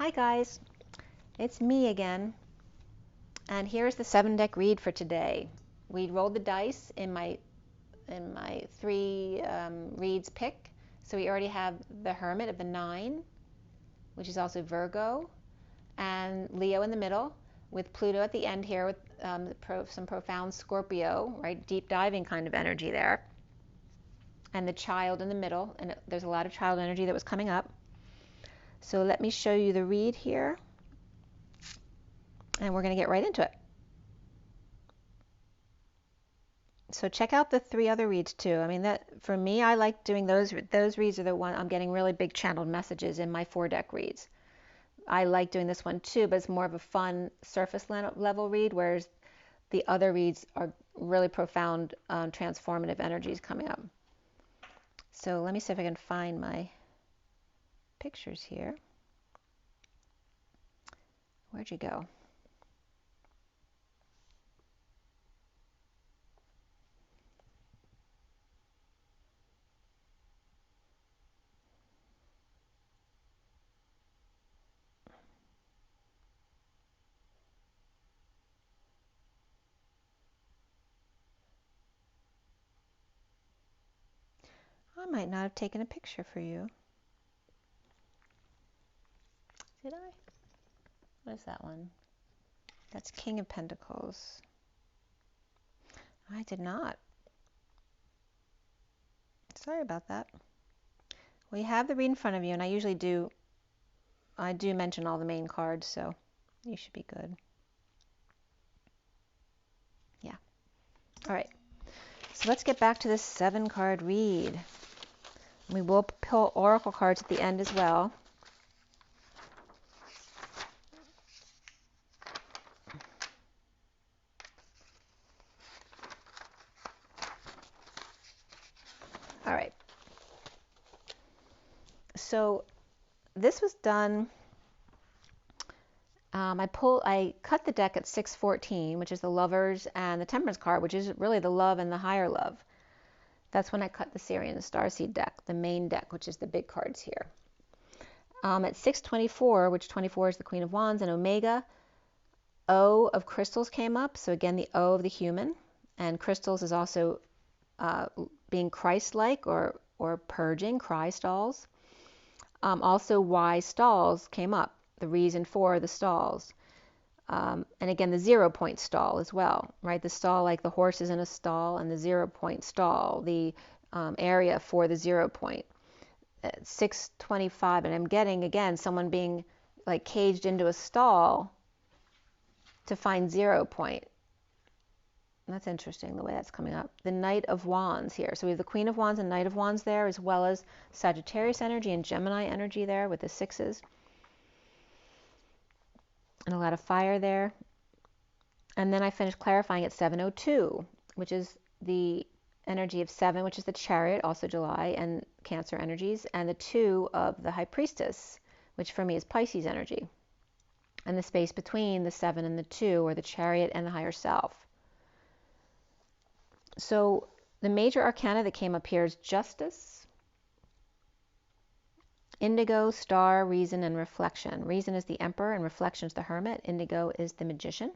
Hi guys, it's me again, and here's the 7-deck read for today. We rolled the dice in my three reads pick, so we already have the Hermit of the 9, which is also Virgo, and Leo in the middle, with Pluto at the end here with some profound Scorpio, right, deep diving kind of energy there, and the Child in the middle, and there's a lot of child energy that was coming up. So let me show you the read here, and we're going to get right into it. So check out the 3 other reads too. I mean, that for me, I like doing those reads are the one I'm getting really big channeled messages in my 4-deck reads. I like doing this one too, but it's more of a fun surface level read, whereas the other reads are really profound, transformative energies coming up. So let me see if I can find my pictures here. Where'd you go? I might not have taken a picture for you. Did I? What is that one? That's King of Pentacles. I did not. Sorry about that. Well, you have the read in front of you, and I do mention all the main cards, so you should be good. Yeah. All right. So let's get back to this 7-card read. We will pull oracle cards at the end as well. All right. So this was done. I cut the deck at 614, which is the Lovers and the Temperance card, which is really the love and the higher love. That's when I cut the SIRIAN, the Starseed deck, the main deck, which is the big cards here. At 624, which 24 is the Queen of Wands, and Omega, O of Crystals came up. So again, the O of the human, and Crystals is also being Christ-like or purging, cry stalls. Also, why stalls came up, the reason for the stalls. And again, the 0-point stall as well, right? The stall, like the horse is in a stall, and the 0-point stall, the area for the 0-point. At 625, and I'm getting, again, someone being like caged into a stall to find 0-point. That's interesting, the way that's coming up. The Knight of Wands here. So we have the Queen of Wands and Knight of Wands there, as well as Sagittarius energy and Gemini energy there with the 6s. And a lot of fire there. And then I finished clarifying at 702, which is the energy of 7, which is the Chariot, also July, and Cancer energies, and the 2 of the High Priestess, which for me is Pisces energy. And the space between the 7 and the 2, or the Chariot and the Higher Self. So the major arcana that came up here is Justice, Indigo, Star, Reason, and Reflection. Reason is the Emperor, and Reflection is the Hermit. Indigo is the Magician.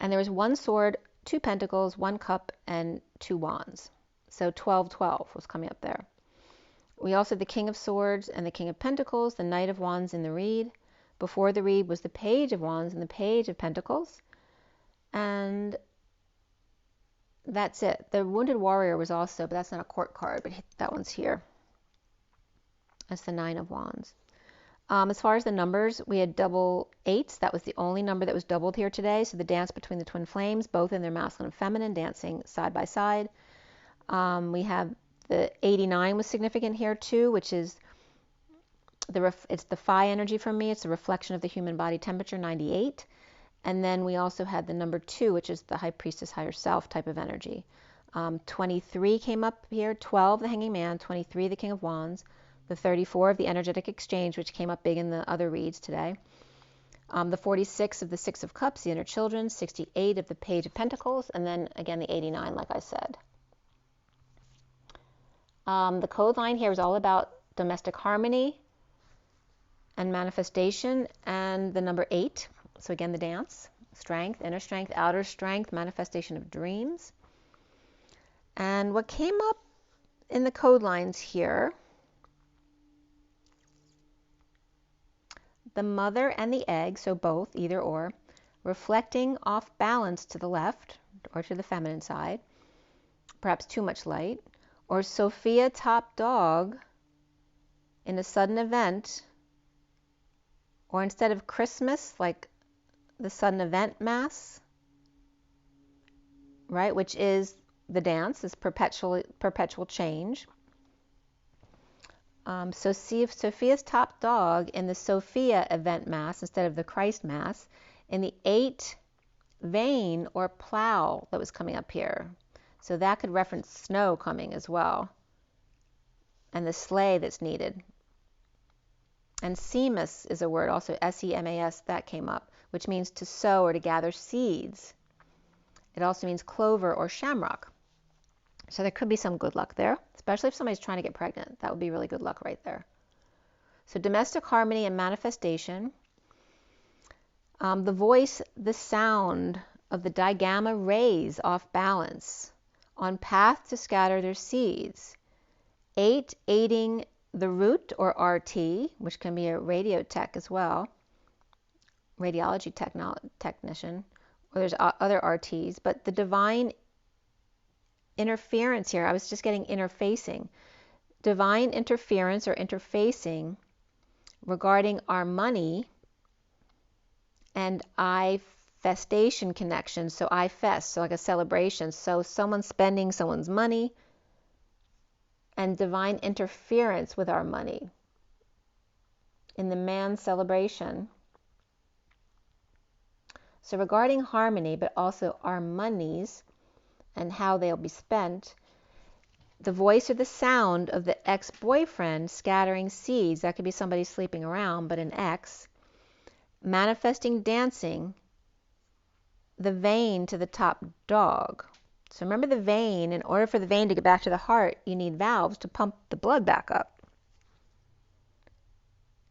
And there was 1 sword, 2 pentacles, 1 cup, and 2 wands. So 12-12 was coming up there. We also had the King of Swords and the King of Pentacles, the Knight of Wands in the read. Before the read was the Page of Wands and the Page of Pentacles. And that's it. The Wounded Warrior was also, but that's not a court card, but that one's here. That's the 9 of Wands. As far as the numbers, we had double 8s. That was the only number that was doubled here today. So the dance between the twin flames, both in their masculine and feminine, dancing side by side. We have the 89 was significant here too, which is it's the Phi energy for me. It's the reflection of the human body temperature, 98. And then we also had the number 2, which is the High Priestess, Higher Self type of energy. 23 came up here, 12 the Hanging Man, 23 the King of Wands, the 34 of the Energetic Exchange, which came up big in the other reads today. The 46 of the 6 of Cups, the Inner Children, 68 of the Page of Pentacles, and then again the 89, like I said. The code line here is all about domestic harmony, and manifestation, and the number 8. So again, the dance, strength, inner strength, outer strength, manifestation of dreams. And what came up in the code lines here, the mother and the egg, so both, either or, reflecting off balance to the left or to the feminine side, perhaps too much light, or Sophia top dog in a sudden event, or instead of Christmas, like the sudden event mass, right, which is the dance, this perpetual change. So see if Sophia's top dog in the Sophia event mass instead of the Christ mass, in the 8 vein or plow that was coming up here. So that could reference snow coming as well, and the sleigh that's needed. And semas is a word, also S-E-M-A-S, that came up, which means to sow or to gather seeds. It also means clover or shamrock. So there could be some good luck there, especially if somebody's trying to get pregnant. That would be really good luck right there. So domestic harmony and manifestation. The voice, the sound of the digamma rays off balance, on path to scatter their seeds. 8, aiding the root or RT, which can be a radio tech as well, radiology technician, or there's other RTs, but the divine interference here, I was just getting interfacing. Divine interference or interfacing regarding our money and I-festation connection. So I-fest, so like a celebration. So someone's spending someone's money, and divine interference with our money in the man celebration. So regarding harmony, but also our monies and how they'll be spent, the voice or the sound of the ex-boyfriend scattering seeds, that could be somebody sleeping around, but an ex, manifesting dancing, the vein to the top dog. So remember the vein, in order for the vein to get back to the heart, you need valves to pump the blood back up.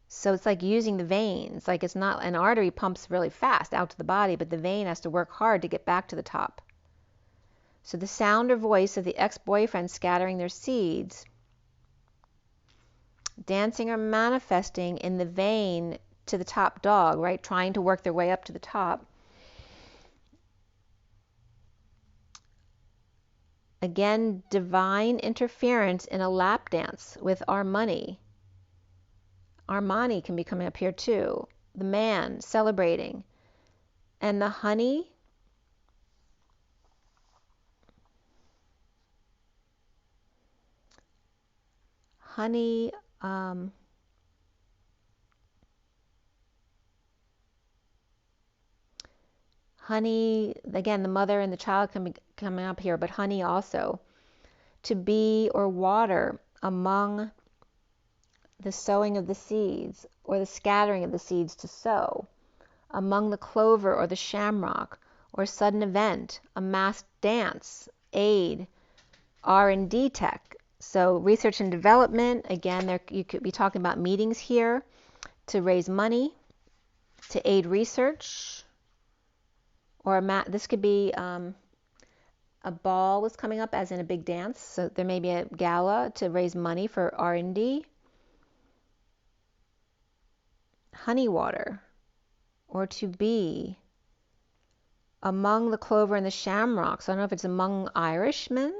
So it's like using the veins, like it's not, an artery pumps really fast out to the body, but the vein has to work hard to get back to the top. So the sound or voice of the ex-boyfriend scattering their seeds, dancing or manifesting in the vein to the top dog, right? Trying to work their way up to the top. Again, divine interference in a lap dance with our money. Armani can be coming up here too. The man celebrating. And the honey, honey, again, the mother and the child can be coming up here, but honey also. To be or water among the sowing of the seeds, or the scattering of the seeds to sow, among the clover or the shamrock, or sudden event, a mass dance, aid, R&D tech. So research and development, again, you could be talking about meetings here to raise money, to aid research, or this could be a ball was coming up, as in a big dance. So there may be a gala to raise money for R&D. Honey water, or to be among the clover and the shamrock. So I don't know if it's among Irishmen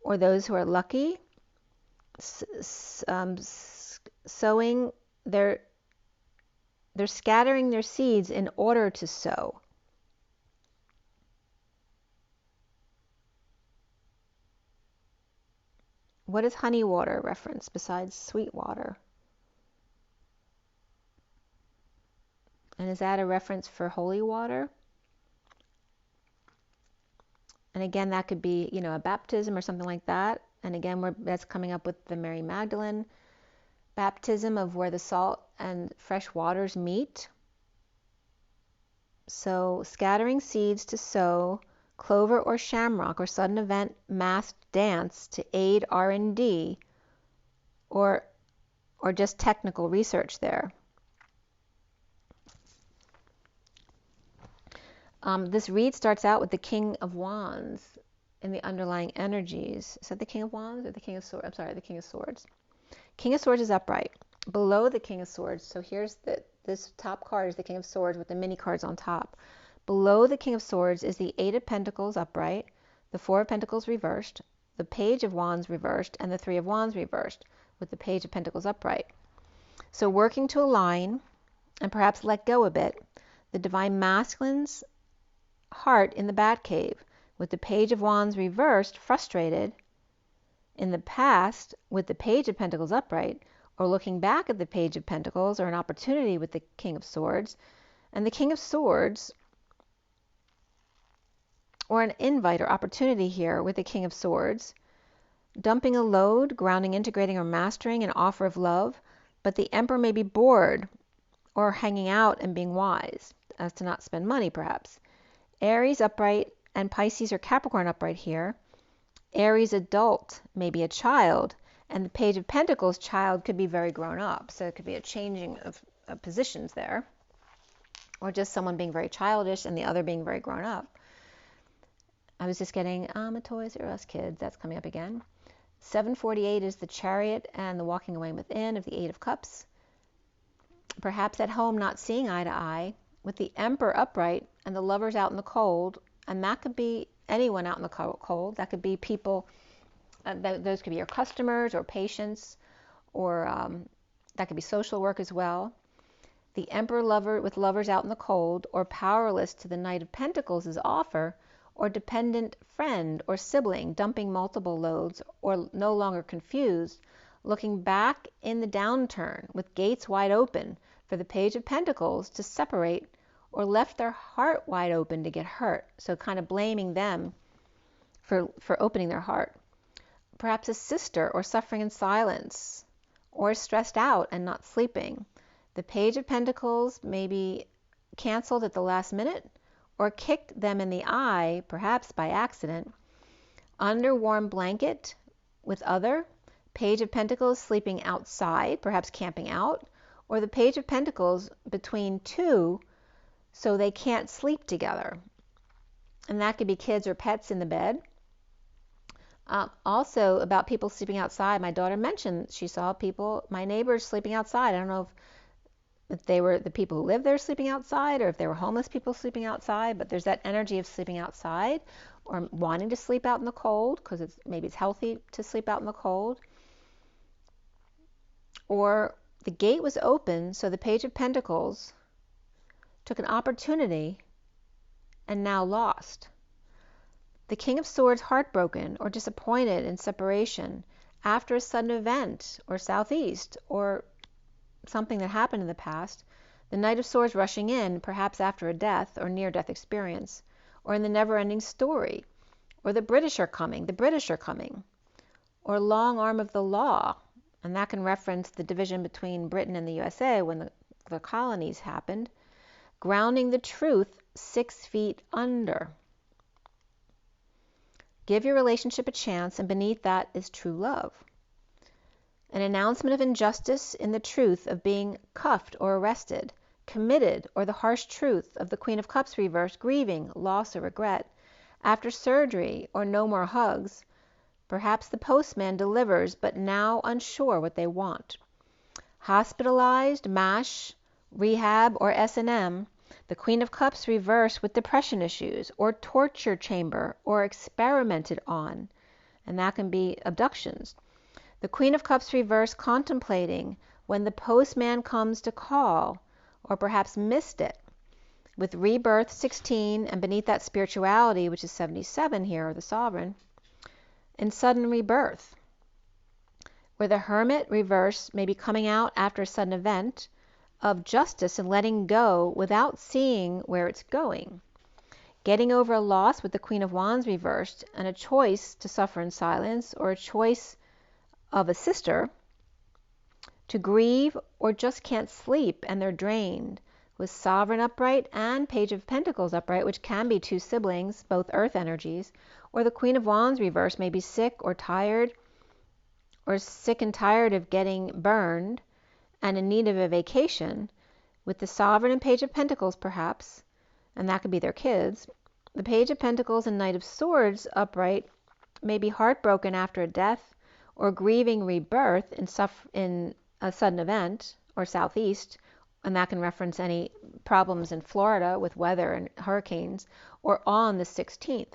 or those who are lucky, sowing they're scattering their seeds in order to sow. What is honey water reference besides sweet water? And is that a reference for holy water? And again, that could be, a baptism or something like that. And again, that's coming up with the Mary Magdalene baptism, of where the salt and fresh waters meet. So scattering seeds to sow, clover or shamrock, or sudden event masked dance to aid R&D, or just technical research there. This read starts out with the King of Wands in the underlying energies. Is that the King of Wands or the King of Swords? I'm sorry, the King of Swords. King of Swords is upright. Below the King of Swords, so here's this top card is the King of Swords with the mini cards on top. Below the King of Swords is the Eight of Pentacles upright, the Four of Pentacles reversed, the Page of Wands reversed, and the Three of Wands reversed with the Page of Pentacles upright. So working to align and perhaps let go a bit, the Divine Masculine's heart in the Batcave with the Page of Wands reversed, frustrated in the past with the Page of Pentacles upright, or looking back at the Page of Pentacles, or an opportunity with the King of Swords, and the King of Swords, or an invite or opportunity here with the King of Swords, dumping a load, grounding, integrating, or mastering an offer of love, but the Emperor may be bored or hanging out and being wise as to not spend money perhaps. Aries upright and Pisces or Capricorn upright here. Aries adult, maybe a child, and the Page of Pentacles child could be very grown up. So it could be a changing of positions there, or just someone being very childish and the other being very grown up. I was just getting a Toys R Us Kids. That's coming up again. 748 is the Chariot and the walking away within of the Eight of Cups. Perhaps at home not seeing eye to eye with the Emperor upright and the Lovers out in the cold. And that could be anyone out in the cold. That could be people, those could be your customers or patients, or that could be social work as well. The Emperor lover with Lovers out in the cold, or powerless to the Knight of Pentacles' offer, or dependent friend or sibling dumping multiple loads, or no longer confused, looking back in the downturn with gates wide open for the Page of Pentacles to separate, or left their heart wide open to get hurt. So kind of blaming them for opening their heart. Perhaps a sister, or suffering in silence, or stressed out and not sleeping. The Page of Pentacles may be canceled at the last minute, or kicked them in the eye, perhaps by accident. Under warm blanket with other. Page of Pentacles sleeping outside, perhaps camping out, or the Page of Pentacles between two, so they can't sleep together. And that could be kids or pets in the bed. Also about people sleeping outside, my daughter mentioned she saw people, my neighbors sleeping outside. I don't know if they were the people who live there sleeping outside, or if they were homeless people sleeping outside, but there's that energy of sleeping outside, or wanting to sleep out in the cold, because maybe it's healthy to sleep out in the cold. Or the gate was open, so the Page of Pentacles took an opportunity and now lost. The King of Swords heartbroken or disappointed in separation after a sudden event, or southeast, or something that happened in the past. The Knight of Swords rushing in, perhaps after a death or near-death experience, or in the never-ending story. Or the British are coming, or long arm of the law, and that can reference the division between Britain and the USA when the colonies happened. Grounding the truth 6 feet under. Give your relationship a chance, and beneath that is true love. An announcement of injustice in the truth of being cuffed or arrested, committed, or the harsh truth of the Queen of Cups reversed, grieving, loss, or regret. After surgery or no more hugs, perhaps the postman delivers but now unsure what they want. Hospitalized, MASH, rehab, or S&M, the Queen of Cups reversed with depression issues, or torture chamber, or experimented on, and that can be abductions. The Queen of Cups reversed contemplating when the postman comes to call, or perhaps missed it, with rebirth 16, and beneath that spirituality, which is 77 here, or the sovereign, in sudden rebirth, where the Hermit reverse may be coming out after a sudden event of justice and letting go without seeing where it's going. Getting over a loss with the Queen of Wands reversed, and a choice to suffer in silence, or a choice of a sister to grieve, or just can't sleep and they're drained, with Sovereign upright and Page of Pentacles upright, which can be two siblings, both earth energies. Or the Queen of Wands reversed may be sick or tired, or sick and tired of getting burned and in need of a vacation, with the Sovereign and Page of Pentacles perhaps, and that could be their kids. The Page of Pentacles and Knight of Swords upright may be heartbroken after a death or grieving rebirth in a sudden event or southeast, and that can reference any problems in Florida with weather and hurricanes, or on the 16th,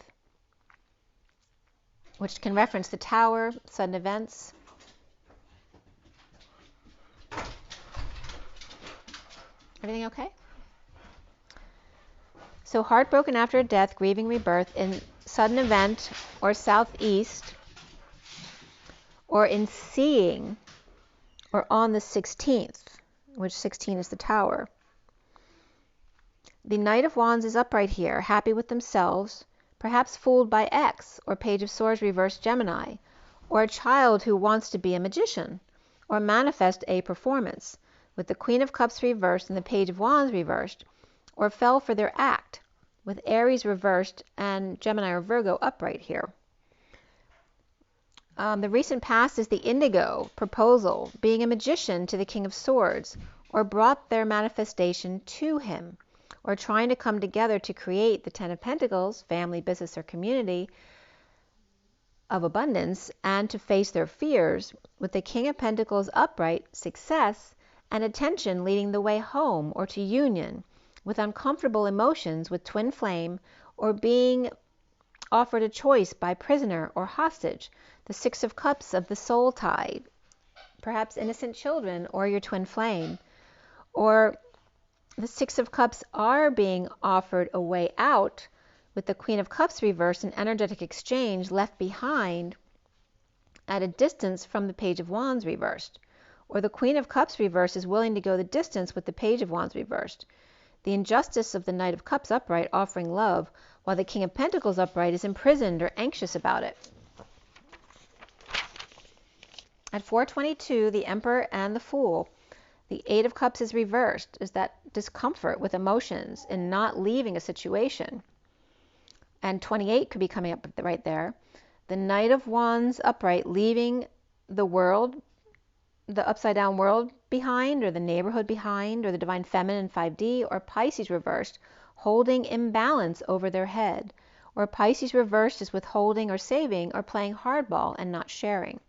which can reference the Tower, sudden events. Everything okay? So heartbroken after a death, grieving rebirth in sudden event or southeast, or in seeing, or on the 16th, which 16 is the Tower. The Knight of Wands is upright here, happy with themselves, perhaps fooled by X, or Page of Swords reversed Gemini, or a child who wants to be a magician, or manifest a performance, with the Queen of Cups reversed and the Page of Wands reversed, or fell for their act, with Aries reversed and Gemini or Virgo upright here. The recent past is the Indigo proposal, being a magician to the King of Swords, or brought their manifestation to him, or trying to come together to create the Ten of Pentacles, family, business, or community of abundance, and to face their fears, with the King of Pentacles upright, success, and attention leading the way home or to union, with uncomfortable emotions with twin flame, or being offered a choice by prisoner or hostage, the Six of Cups of the soul tide, perhaps innocent children or your twin flame, or the Six of Cups are being offered a way out, with the Queen of Cups reversed, an energetic exchange left behind at a distance from the Page of Wands reversed, or the Queen of Cups reversed is willing to go the distance with the Page of Wands reversed. The injustice of the Knight of Cups upright offering love, while the King of Pentacles upright is imprisoned or anxious about it. At 422, the Emperor and the Fool. The Eight of Cups is reversed, is that discomfort with emotions and not leaving a situation. And 28 could be coming up right there. The Knight of Wands upright, leaving the world, the upside down world behind, or the neighborhood behind, or the Divine Feminine 5D, or Pisces reversed, holding imbalance over their head, or Pisces reversed is withholding or saving, or playing hardball and not sharing.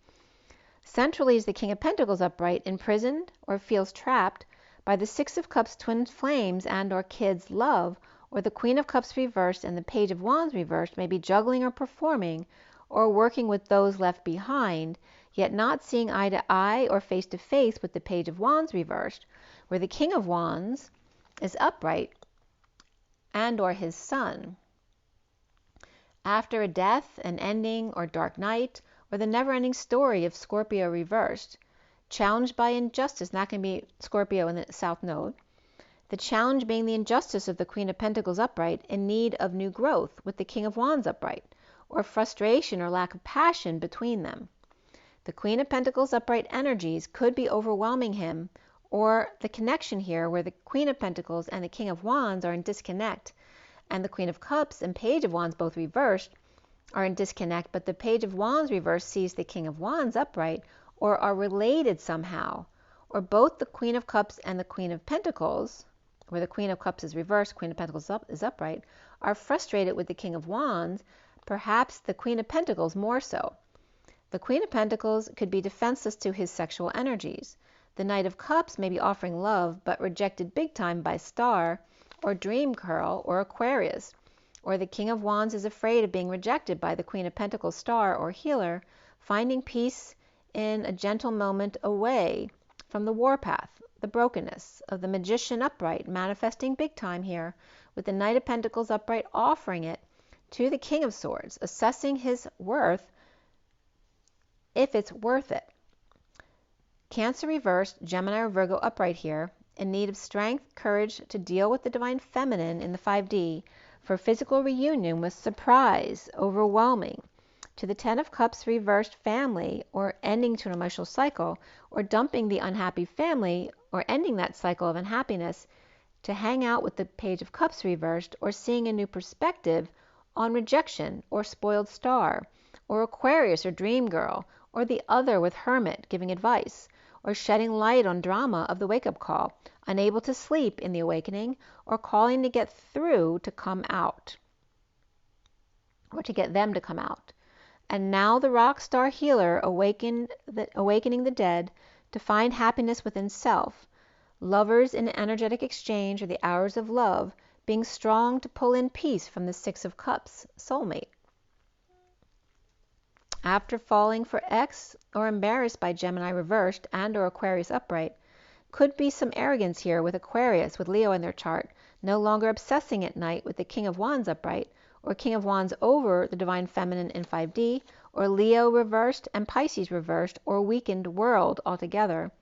Centrally is the King of Pentacles upright, imprisoned or feels trapped by the Six of Cups twin flames and or kids' love, or the Queen of Cups reversed and the Page of Wands reversed may be juggling or performing or working with those left behind, yet not seeing eye to eye or face to face with the Page of Wands reversed, where the King of Wands is upright and or his son. After a death, an ending, or dark night, or the never-ending story of Scorpio reversed, challenged by injustice, and that can be Scorpio in the South Node, the challenge being the injustice of the Queen of Pentacles upright in need of new growth with the King of Wands upright, or frustration or lack of passion between them. The Queen of Pentacles upright energies could be overwhelming him, or the connection here where the Queen of Pentacles and the King of Wands are in disconnect, and the Queen of Cups and Page of Wands both reversed are in disconnect, but the Page of Wands reversed sees the King of Wands upright, or are related somehow, or both the Queen of Cups and the Queen of Pentacles, where the Queen of Cups is reversed, Queen of Pentacles is upright, are frustrated with the King of Wands, perhaps the Queen of Pentacles more so. The Queen of Pentacles could be defenseless to his sexual energies. The Knight of Cups may be offering love, but rejected big time by Star, or Dream Girl, or Aquarius. Or the King of Wands is afraid of being rejected by the Queen of Pentacles Star, or Healer, finding peace in a gentle moment away from the warpath, the brokenness of the Magician upright, manifesting big time here, with the Knight of Pentacles upright offering it to the King of Swords, assessing his worth, if it's worth it. Cancer reversed, Gemini or Virgo upright here, in need of strength, courage to deal with the Divine Feminine in the 5D, for physical reunion with surprise, overwhelming, to the Ten of Cups reversed family, or ending to an emotional cycle, or dumping the unhappy family, or ending that cycle of unhappiness, to hang out with the Page of Cups reversed, or seeing a new perspective on rejection, or spoiled star, or Aquarius or Dream Girl, or the other with Hermit giving advice, or shedding light on drama of the wake-up call, unable to sleep in the awakening, or calling to get through to come out, or to get them to come out. And now the rock star healer awakening the dead to find happiness within self, lovers in energetic exchange or the hours of love, being strong to pull in peace from the Six of Cups, soulmate. After falling for X or embarrassed by Gemini reversed and or Aquarius upright, could be some arrogance here with Aquarius with Leo in their chart, no longer obsessing at night with the King of Wands upright, or King of Wands over the Divine Feminine in 5D, or Leo reversed and Pisces reversed, or weakened world altogether,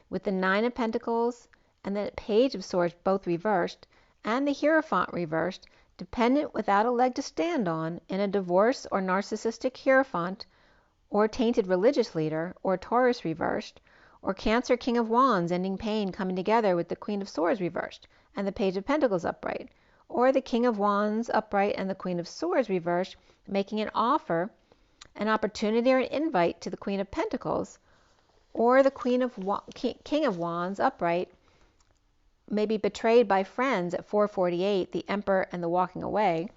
with the Nine of Pentacles and the Page of Swords both reversed, and the Hierophant reversed, dependent without a leg to stand on, in a divorce or narcissistic Hierophant, or tainted religious leader, or Taurus reversed, or Cancer King of Wands ending pain coming together with the Queen of Swords reversed, and the Page of Pentacles upright, or the King of Wands upright and the Queen of Swords reversed, making an offer, an opportunity or an invite to the Queen of Pentacles, or the King of Wands upright may be betrayed by friends at 448, the Emperor and the Walking Away.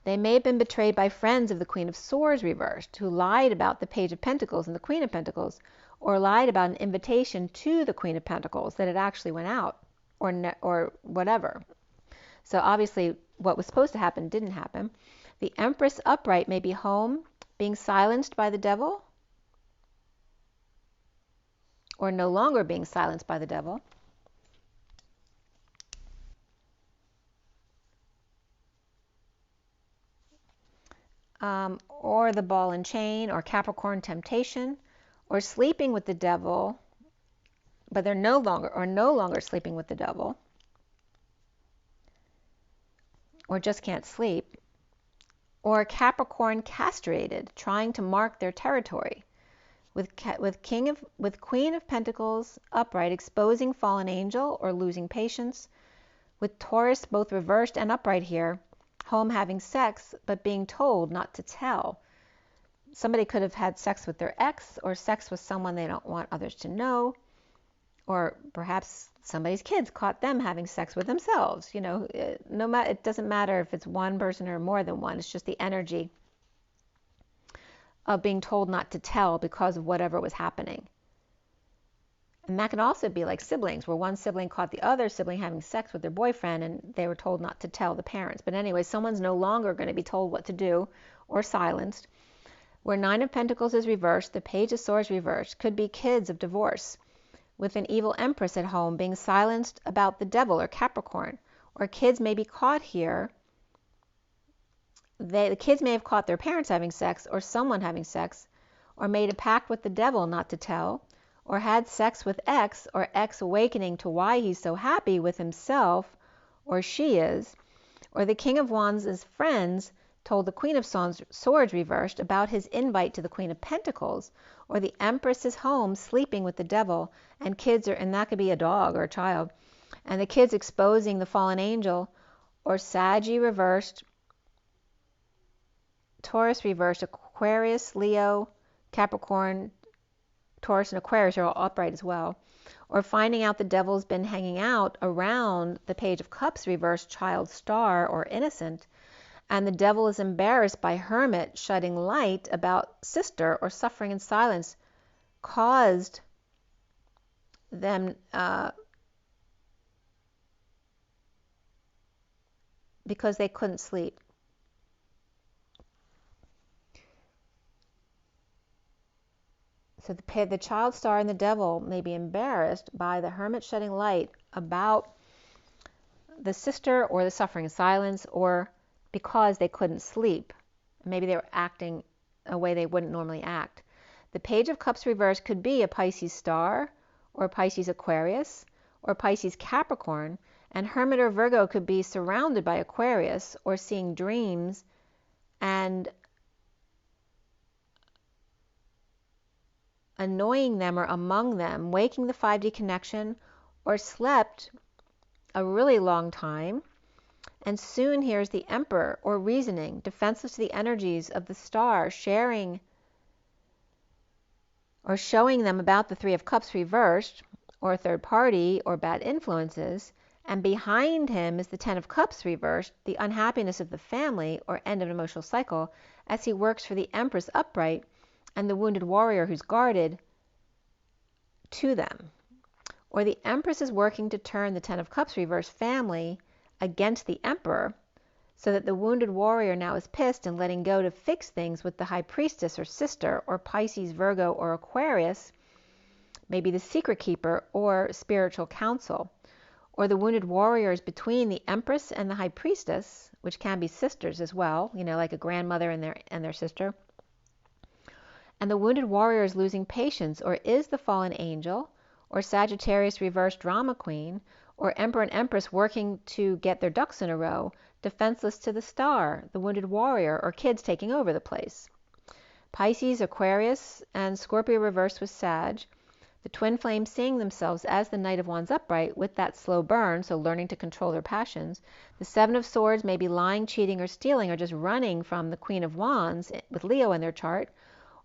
They may have been betrayed by friends of the Queen of Swords reversed, who lied about the Page of Pentacles and the Queen of Pentacles, or lied about an invitation to the Queen of Pentacles that it actually went out, or whatever. So obviously what was supposed to happen didn't happen. The Empress upright may be home, being silenced by the devil, or no longer being silenced by the devil. Or the Ball and Chain, or Capricorn temptation, or sleeping with the devil, but they're no longer sleeping with the devil, or just can't sleep, or Capricorn castrated, trying to mark their territory, with Queen of Pentacles upright, exposing fallen angel or losing patience, with Taurus both reversed and upright here, home having sex but being told not to tell. Somebody could have had sex with their ex, or sex with someone they don't want others to know, or perhaps somebody's kids caught them having sex with themselves. You know, it doesn't matter if it's one person or more than one. It's just the energy of being told not to tell because of whatever was happening. And that can also be like siblings, where one sibling caught the other sibling having sex with their boyfriend and they were told not to tell the parents. But anyway, someone's no longer going to be told what to do or silenced. Where Nine of Pentacles is reversed, the Page of Swords reversed, could be kids of divorce, with an evil Empress at home being silenced about the devil or Capricorn. Or kids may be caught here. The kids may have caught their parents having sex, or someone having sex, or made a pact with the devil not to tell, or had sex with X, or X awakening to why he's so happy with himself, or she is, or the King of Wands' friends told the Queen of Swords reversed about his invite to the Queen of Pentacles, or the Empress is home sleeping with the devil, and kids are, and that could be a dog or a child, and the kids exposing the fallen angel, or Saggy reversed, Taurus reversed, Aquarius, Leo, Capricorn, Taurus, and Aquarius are all upright as well. Or finding out the devil's been hanging out around the Page of Cups reversed, child star or innocent, and the devil is embarrassed by Hermit shedding light about sister or suffering in silence caused them because they couldn't sleep. So the child star and the devil may be embarrassed by the Hermit shedding light about the sister or the suffering in silence, or because they couldn't sleep. Maybe they were acting a way they wouldn't normally act. The Page of Cups reversed could be a Pisces star, or a Pisces Aquarius, or Pisces Capricorn, and Hermit or Virgo could be surrounded by Aquarius, or seeing dreams and annoying them or among them, waking the 5D connection, or slept a really long time. And soon here's the Emperor, or reasoning, defenseless to the energies of the star, sharing or showing them about the Three of Cups reversed, or a third party, or bad influences, and behind him is the Ten of Cups reversed, the unhappiness of the family, or end of an emotional cycle, as he works for the Empress upright and the wounded warrior who's guarded to them. Or the Empress is working to turn the Ten of Cups reversed family against the Emperor, so that the wounded warrior now is pissed and letting go to fix things with the High Priestess or Sister, or Pisces, Virgo, or Aquarius, maybe the Secret Keeper or Spiritual Council. Or the wounded warriors between the Empress and the High Priestess, which can be sisters as well, like a grandmother and their sister. And the wounded warrior is losing patience, or is the fallen angel, or Sagittarius reversed drama queen, or Emperor and Empress working to get their ducks in a row, defenseless to the star, the wounded warrior, or kids taking over the place. Pisces, Aquarius, and Scorpio reversed with Sag, the twin flames seeing themselves as the Knight of Wands upright with that slow burn, so learning to control their passions. The Seven of Swords may be lying, cheating, or stealing, or just running from the Queen of Wands with Leo in their chart,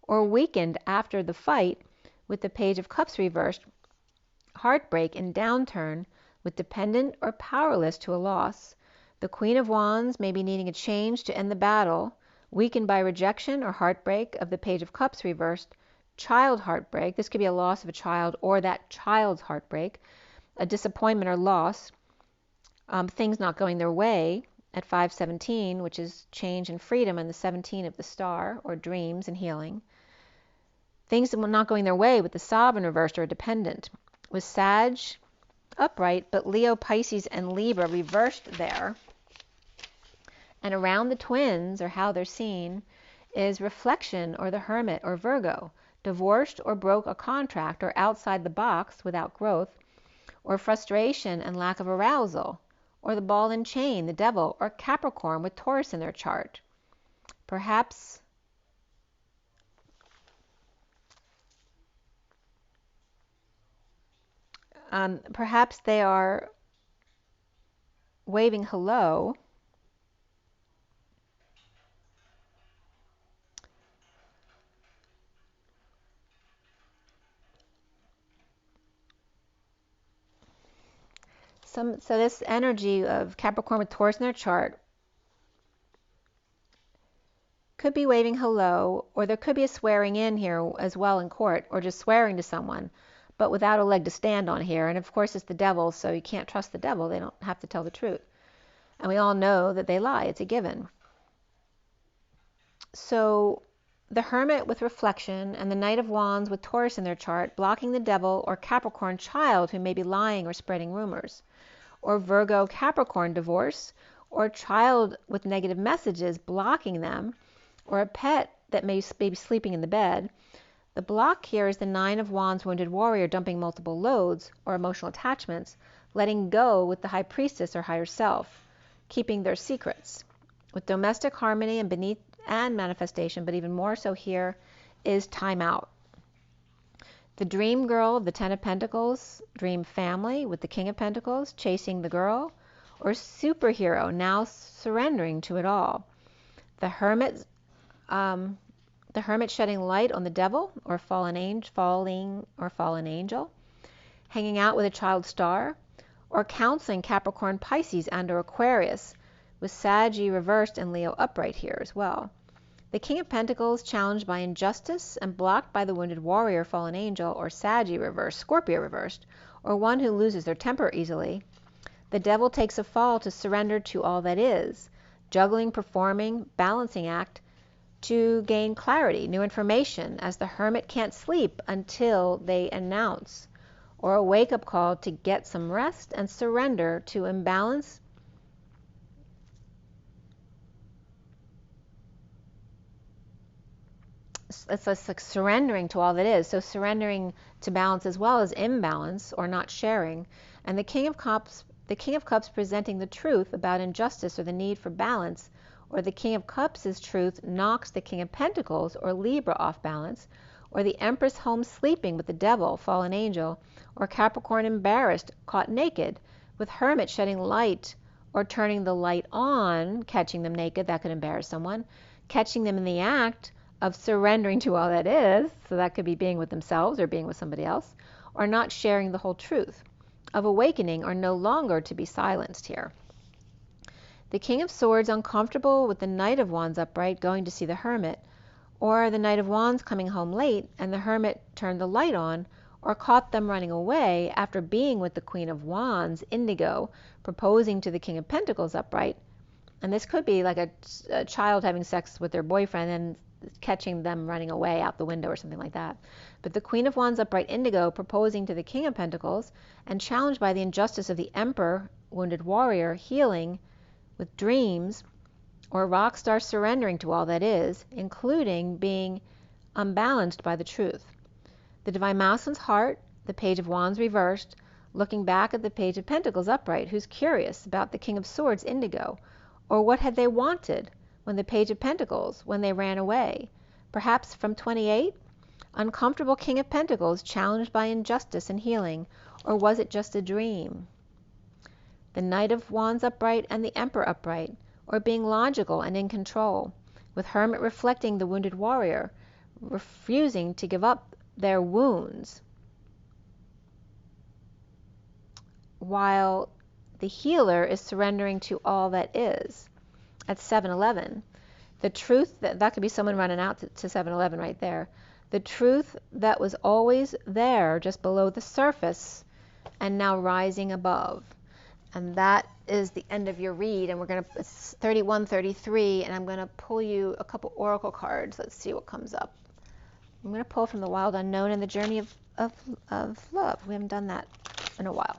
or weakened after the fight with the Page of Cups reversed, heartbreak and downturn with dependent or powerless to a loss. The Queen of Wands may be needing a change to end the battle, weakened by rejection or heartbreak of the Page of Cups reversed, child heartbreak. This could be a loss of a child or that child's heartbreak, a disappointment or loss, things not going their way at 517, which is change and freedom, and the 17 of the star, or dreams and healing. Things not going their way with the Sovereign reversed or dependent. With Sag upright, but Leo, Pisces, and Libra reversed there. And around the twins, or how they're seen, is reflection, or the Hermit, or Virgo, divorced or broke a contract, or outside the box without growth, or frustration and lack of arousal, or the Ball and Chain, the Devil, or Capricorn with Taurus in their chart. Perhaps they are waving hello. So this energy of Capricorn with Taurus in their chart could be waving hello, or there could be a swearing in here as well in court, or just swearing to someone, but without a leg to stand on here. And of course it's the devil, so you can't trust the devil. They don't have to tell the truth. And we all know that they lie. It's a given. So the Hermit with reflection and the Knight of Wands with Taurus in their chart, blocking the devil or Capricorn child who may be lying or spreading rumors, or Virgo Capricorn divorce, or child with negative messages blocking them, or a pet that may be sleeping in the bed. The block here is the Nine of Wands wounded warrior dumping multiple loads or emotional attachments, letting go with the High Priestess or higher self, keeping their secrets. With domestic harmony and beneath and manifestation, but even more so here, is time out. The dream girl of the Ten of Pentacles, dream family with the King of Pentacles, chasing the girl, or superhero now surrendering to it all. The Hermit shedding light on the devil or fallen angel, hanging out with a child star, or counseling Capricorn, Pisces, and or Aquarius, with Saggy reversed and Leo upright here as well. The King of Pentacles challenged by injustice and blocked by the wounded warrior, fallen angel, or Saggy reversed, Scorpio reversed, or one who loses their temper easily. The devil takes a fall to surrender to all that is, juggling, performing, balancing act to gain clarity, new information, as the Hermit can't sleep until they announce, or a wake-up call to get some rest and surrender to imbalance. It's like surrendering to all that is. So surrendering to balance as well as imbalance or not sharing. And the King of Cups presenting the truth about injustice or the need for balance, or the King of Cups' truth knocks the King of Pentacles or Libra off balance, or the Empress home sleeping with the devil, fallen angel, or Capricorn embarrassed, caught naked, with Hermit shedding light or turning the light on, catching them naked, that could embarrass someone, catching them in the act of surrendering to all that is, so that could be being with themselves or being with somebody else, or not sharing the whole truth, of awakening or no longer to be silenced here. The King of Swords uncomfortable with the Knight of Wands upright going to see the Hermit, or the Knight of Wands coming home late and the Hermit turned the light on, or caught them running away after being with the Queen of Wands, indigo, proposing to the King of Pentacles upright. And this could be like a child having sex with their boyfriend and catching them running away out the window or something like that. But the Queen of Wands upright indigo proposing to the King of Pentacles and challenged by the injustice of the Emperor, wounded warrior, healing with dreams, or rock star surrendering to all that is, including being unbalanced by the truth. The Divine Masculine's heart, the Page of Wands reversed, looking back at the Page of Pentacles upright, who's curious about the King of Swords indigo, or what had they wanted when the Page of Pentacles, when they ran away? Perhaps from 28? Uncomfortable King of Pentacles, challenged by injustice and healing, or was it just a dream? The Knight of Wands upright and the Emperor upright, or being logical and in control, with Hermit reflecting the wounded warrior, refusing to give up their wounds, while the healer is surrendering to all that is. At 7-11, the truth that could be someone running out to 7-Eleven right there. The truth that was always there, just below the surface, and now rising above. And that is the end of your read. And we're going to, it's 31, 33, and I'm going to pull you a couple oracle cards. Let's see what comes up. I'm going to pull from the Wild Unknown and the Journey of Love. We haven't done that in a while.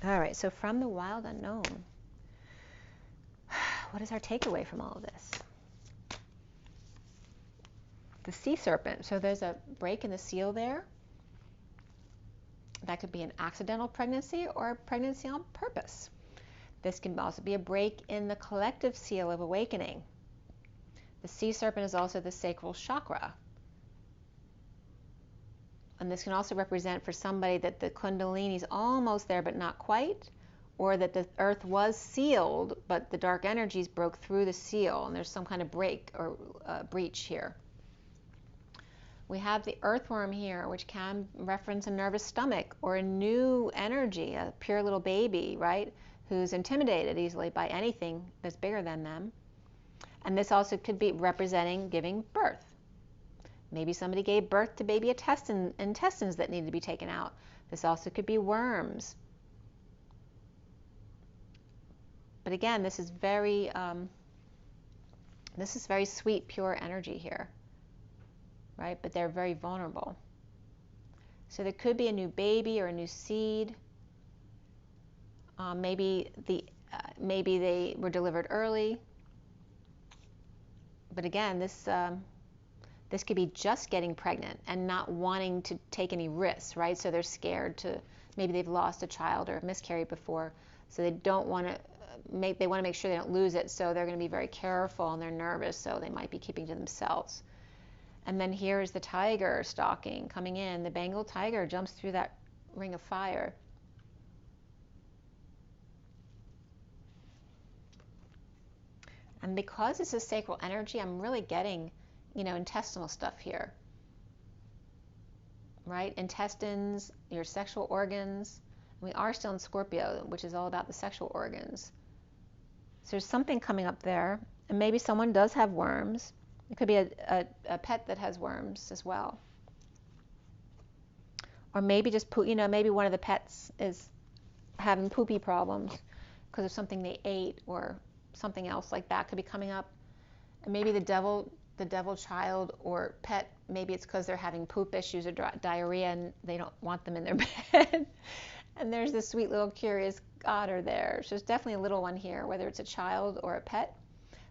All right, so from the Wild Unknown, what is our takeaway from all of this? The Sea Serpent. So there's a break in the seal there. That could be an accidental pregnancy or a pregnancy on purpose. This can also be a break in the collective seal of awakening. The Sea Serpent is also the sacral chakra. And this can also represent for somebody that the Kundalini is almost there but not quite, or that the earth was sealed but the dark energies broke through the seal and there's some kind of break or breach here. We have the earthworm here, which can reference a nervous stomach or a new energy, a pure little baby, right, who's intimidated easily by anything that's bigger than them. And this also could be representing giving birth. Maybe somebody gave birth to baby intestines that needed to be taken out. This also could be worms. But again, this is very sweet, pure energy here, right? But they're very vulnerable. So there could be a new baby or a new seed. Maybe they were delivered early. But again, this could be just getting pregnant and not wanting to take any risks, right? So they're scared to, maybe they've lost a child or miscarried before, so they don't want to they want to make sure they don't lose it, so they're going to be very careful and they're nervous, so they might be keeping to themselves. And then here is the tiger stalking, coming in. The Bengal tiger jumps through that ring of fire. And because this is sacral energy, I'm really getting, intestinal stuff here, right? Intestines, your sexual organs. We are still in Scorpio, which is all about the sexual organs. So there's something coming up there, and maybe someone does have worms. It could be a pet that has worms as well. Or maybe just maybe one of the pets is having poopy problems because of something they ate or something else like that could be coming up. And maybe the devil child or pet, maybe it's because they're having poop issues or diarrhea and they don't want them in their bed. And there's this sweet little curious otter there. So there's definitely a little one here, whether it's a child or a pet.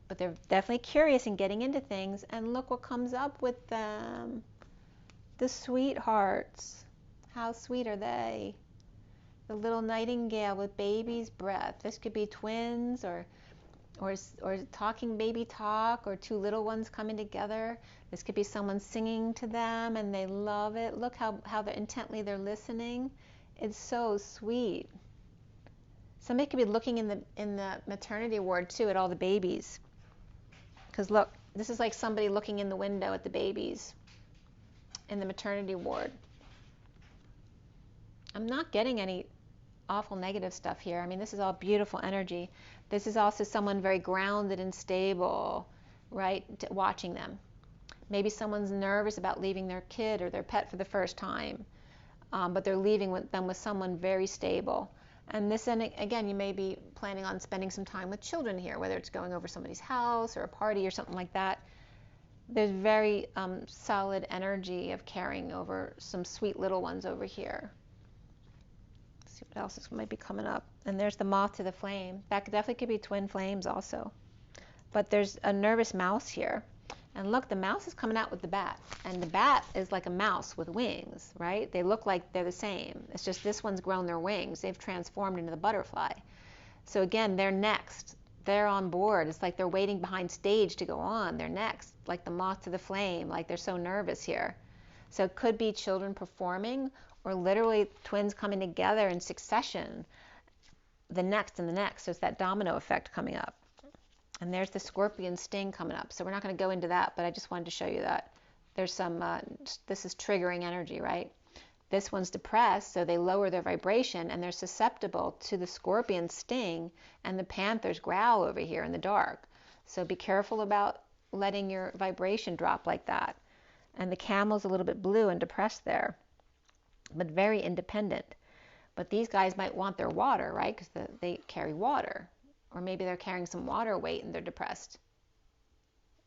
But they're definitely curious and getting into things. And look what comes up with them. The sweethearts. How sweet are they? The little nightingale with baby's breath. This could be twins or talking baby talk, or two little ones coming together. This could be someone singing to them and they love it. Look how intently they're listening. It's so sweet. Somebody could be looking in the maternity ward too at all the babies. Because look, this is like somebody looking in the window at the babies in the maternity ward. I'm not getting any awful negative stuff here. I mean, this is all beautiful energy. This is also someone very grounded and stable, right? Watching them. Maybe someone's nervous about leaving their kid or their pet for the first time, but they're leaving them with someone very stable. And this, and again, you may be planning on spending some time with children here, whether it's going over somebody's house or a party or something like that. There's very solid energy of caring over some sweet little ones over here. Let's see what else might be coming up. And there's the moth to the flame. That definitely could be twin flames also. But there's a nervous mouse here. And look, the mouse is coming out with the bat. And the bat is like a mouse with wings, right? They look like they're the same. It's just this one's grown their wings. They've transformed into the butterfly. So again, they're next. They're on board. It's like they're waiting behind stage to go on. They're next, like the moth to the flame, like they're so nervous here. So it could be children performing or literally twins coming together in succession, the next and the next. So it's that domino effect coming up. And there's the scorpion sting coming up. So we're not going to go into that, but I just wanted to show you that. There's some, this is triggering energy, right? This one's depressed, so they lower their vibration, and they're susceptible to the scorpion sting and the panther's growl over here in the dark. So be careful about letting your vibration drop like that. And the camel's a little bit blue and depressed there, but very independent. But these guys might want their water, right? Because they carry water. Or maybe they're carrying some water weight and they're depressed.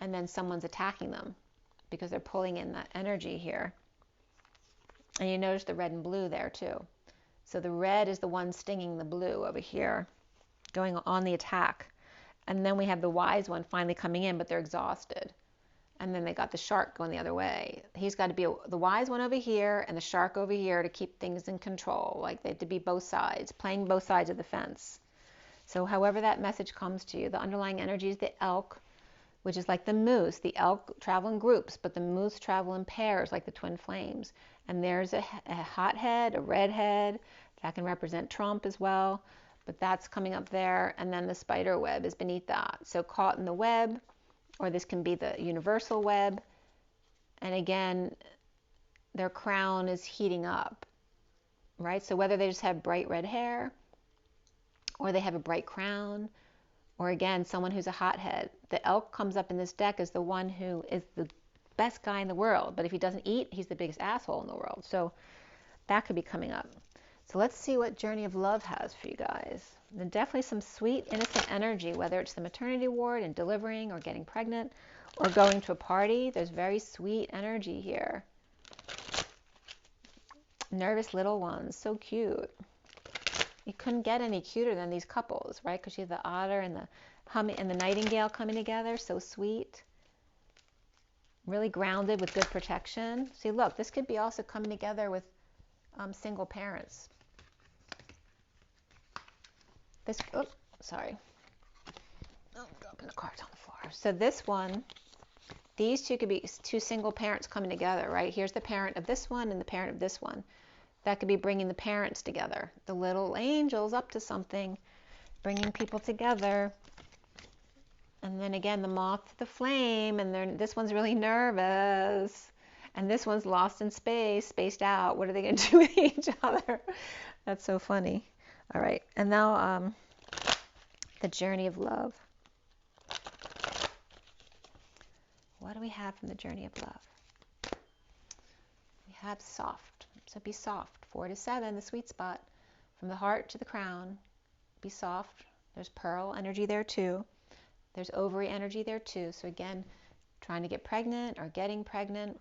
And then someone's attacking them because they're pulling in that energy here. And you notice the red and blue there too. So the red is the one stinging the blue over here, going on the attack. And then we have the wise one finally coming in, but they're exhausted. And then they got the shark going the other way. He's got to be the wise one over here and the shark over here to keep things in control. Like they have to be both sides, playing both sides of the fence. So however that message comes to you, the underlying energy is the elk, which is like the moose. The elk travel in groups, but the moose travel in pairs like the twin flames. And there's a hothead, a redhead. That can represent Trump as well, but that's coming up there. And then the spider web is beneath that. So caught in the web, or this can be the universal web. And again, their crown is heating up, right? So whether they just have bright red hair, or they have a bright crown, or again, someone who's a hothead. The elk comes up in this deck as the one who is the best guy in the world, but if he doesn't eat, he's the biggest asshole in the world. So that could be coming up. So let's see what Journey of Love has for you guys. And definitely some sweet, innocent energy, whether it's the maternity ward and delivering or getting pregnant or going to a party. There's very sweet energy here. Nervous little ones, so cute. You couldn't get any cuter than these couples, right? Because you have the otter and the humming and the nightingale coming together, so sweet. Really grounded with good protection. See, look, this could be also coming together with single parents. This, oh, sorry. Oh, dropping the cards on the floor. So this one, these two could be two single parents coming together, right? Here's the parent of this one and the parent of this one. That could be bringing the parents together, the little angels up to something, bringing people together. And then again, the moth to the flame, and this one's really nervous. And this one's lost in space, spaced out. What are they going to do with each other? That's so funny. All right, and now the Journey of Love. What do we have from the Journey of Love? We have soft. So be soft. 4 to 7, the sweet spot. From the heart to the crown, be soft. There's pearl energy there too. There's ovary energy there too. So again, trying to get pregnant or getting pregnant.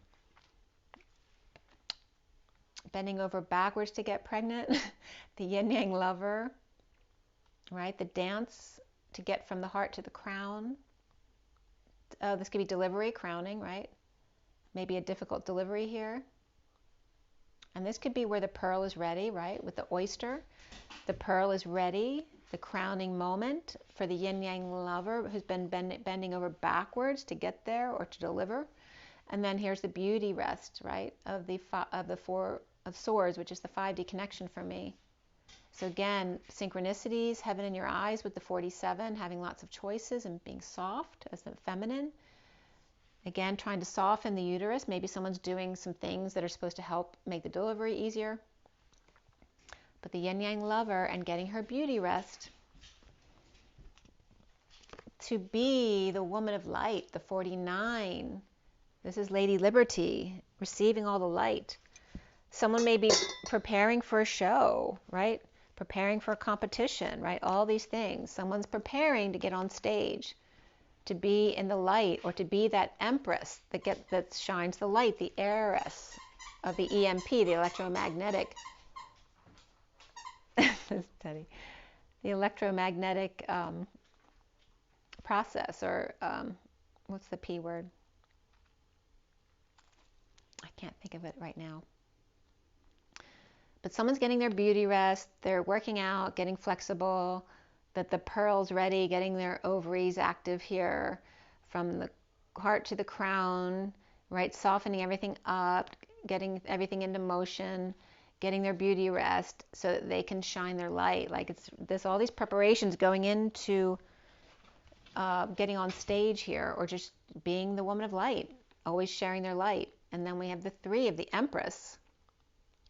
Bending over backwards to get pregnant. The yin yang lover, right? The dance to get from the heart to the crown. This could be delivery, crowning, right? Maybe a difficult delivery here. And this could be where the pearl is ready, right? With the oyster, the pearl is ready, the crowning moment for the yin-yang lover who's been bending over backwards to get there or to deliver. And then here's the beauty rest, right, of the Four of Swords, which is the 5D connection for me. So again, synchronicities, heaven in your eyes with the 47, having lots of choices and being soft as the feminine. Again, trying to soften the uterus. Maybe someone's doing some things that are supposed to help make the delivery easier. But the yin yang lover and getting her beauty rest. To be the woman of light, the 49. This is Lady Liberty, receiving all the light. Someone may be preparing for a show, right? Preparing for a competition, right? All these things. Someone's preparing to get on stage, to be in the light, or to be that empress that shines the light, the heiress of the EMP, the electromagnetic. the electromagnetic process, or what's the P word? I can't think of it right now. But someone's getting their beauty rest, they're working out, getting flexible, that the pearl's ready, getting their ovaries active here, from the heart to the crown, right? Softening everything up, getting everything into motion, getting their beauty rest so that they can shine their light. Like there's all these preparations going into getting on stage here, or just being the woman of light, always sharing their light. And then we have the 3 of the Empress,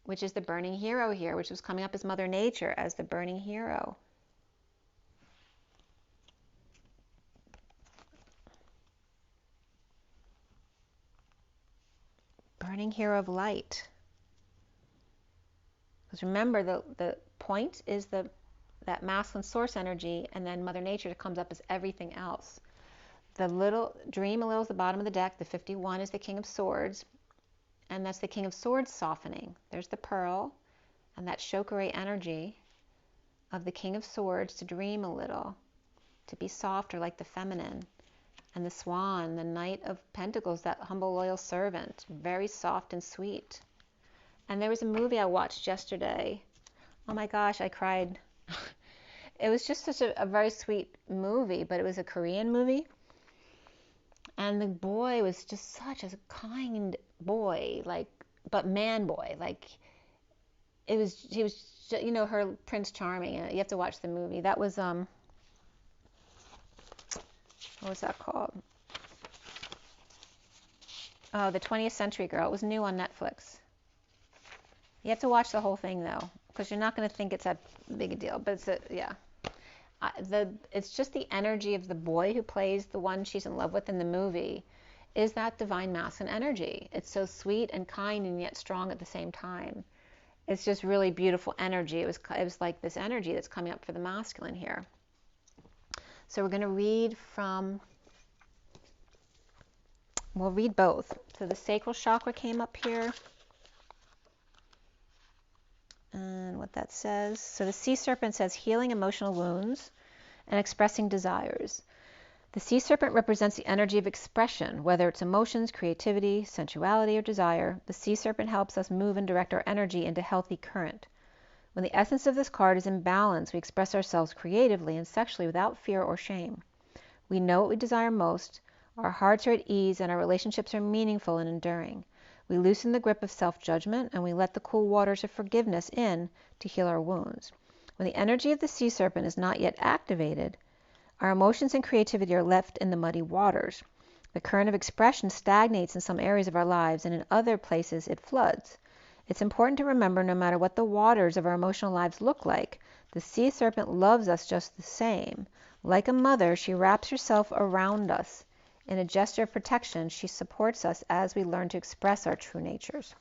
which is the burning hero here, which was coming up as Mother Nature, as the burning hero. Burning hero of light. Because remember, the point is that masculine source energy, and then Mother Nature comes up as everything else. The little dream a little is the bottom of the deck. The 51 is the King of Swords, and that's the King of Swords softening. There's the pearl, and that chakra energy of the King of Swords to dream a little, to be softer like the feminine. And the Swan, the Knight of Pentacles, that humble, loyal servant, very soft and sweet. And there was a movie I watched yesterday. Oh my gosh, I cried. It was just such a very sweet movie, but it was a Korean movie. And the boy was just such a kind boy, like, but man boy. Like, he was, you know, her Prince Charming. You have to watch the movie. That was, what was that called? Oh, The 20th Century Girl. It was new on Netflix. You have to watch the whole thing, though, because you're not going to think it's that big a deal. But yeah. It's just the energy of the boy who plays the one she's in love with in the movie is that divine masculine energy. It's so sweet and kind and yet strong at the same time. It's just really beautiful energy. It was like this energy that's coming up for the masculine here. So we're going to read from, we'll read both. So the sacral chakra came up here. And what that says. So the sea serpent says healing emotional wounds and expressing desires. The sea serpent represents the energy of expression, whether it's emotions, creativity, sensuality, or desire. The sea serpent helps us move and direct our energy into healthy current. When the essence of this card is in balance, we express ourselves creatively and sexually without fear or shame. We know what we desire most, our hearts are at ease, and our relationships are meaningful and enduring. We loosen the grip of self-judgment, and we let the cool waters of forgiveness in to heal our wounds. When the energy of the sea serpent is not yet activated, our emotions and creativity are left in the muddy waters. The current of expression stagnates in some areas of our lives, and in other places it floods. It's important to remember, no matter what the waters of our emotional lives look like, the sea serpent loves us just the same. Like a mother, she wraps herself around us. In a gesture of protection, she supports us as we learn to express our true natures.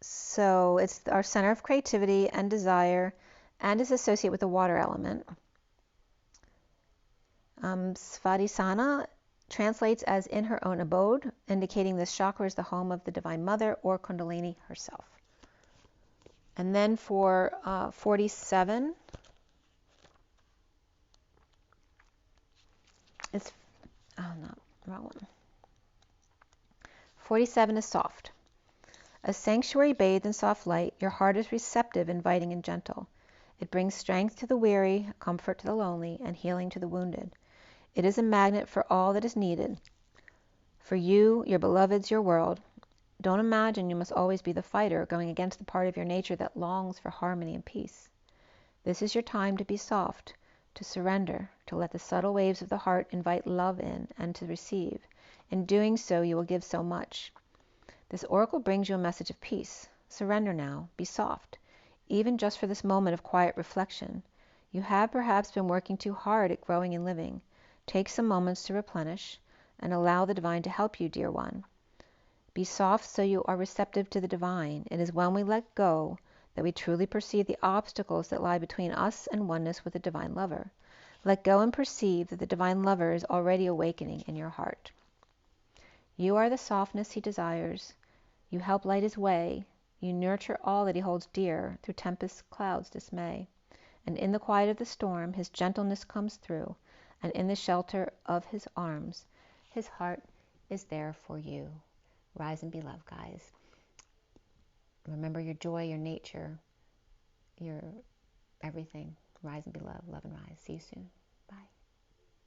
So it's our center of creativity and desire, and is associated with the water element. Svadhisthana translates as in her own abode, indicating this chakra is the home of the Divine Mother or Kundalini herself. And then for 47, it's, oh no, wrong one. 47 is soft. A sanctuary bathed in soft light, your heart is receptive, inviting, and gentle. It brings strength to the weary, comfort to the lonely, and healing to the wounded. It is a magnet for all that is needed. For you, your beloveds, your world. Don't imagine you must always be the fighter going against the part of your nature that longs for harmony and peace. This is your time to be soft, to surrender, to let the subtle waves of the heart invite love in and to receive. In doing so, you will give so much. This oracle brings you a message of peace. Surrender now. Be soft, even just for this moment of quiet reflection. You have perhaps been working too hard at growing and living. Take some moments to replenish and allow the divine to help you, dear one. Be soft so you are receptive to the divine. It is when we let go that we truly perceive the obstacles that lie between us and oneness with the divine lover. Let go and perceive that the divine lover is already awakening in your heart. You are the softness he desires. You help light his way. You nurture all that he holds dear through tempest clouds dismay. And in the quiet of the storm, his gentleness comes through. And in the shelter of his arms, his heart is there for you. Rise and be loved, guys. Remember your joy, your nature, your everything. Rise and be loved. Love and rise. See you soon.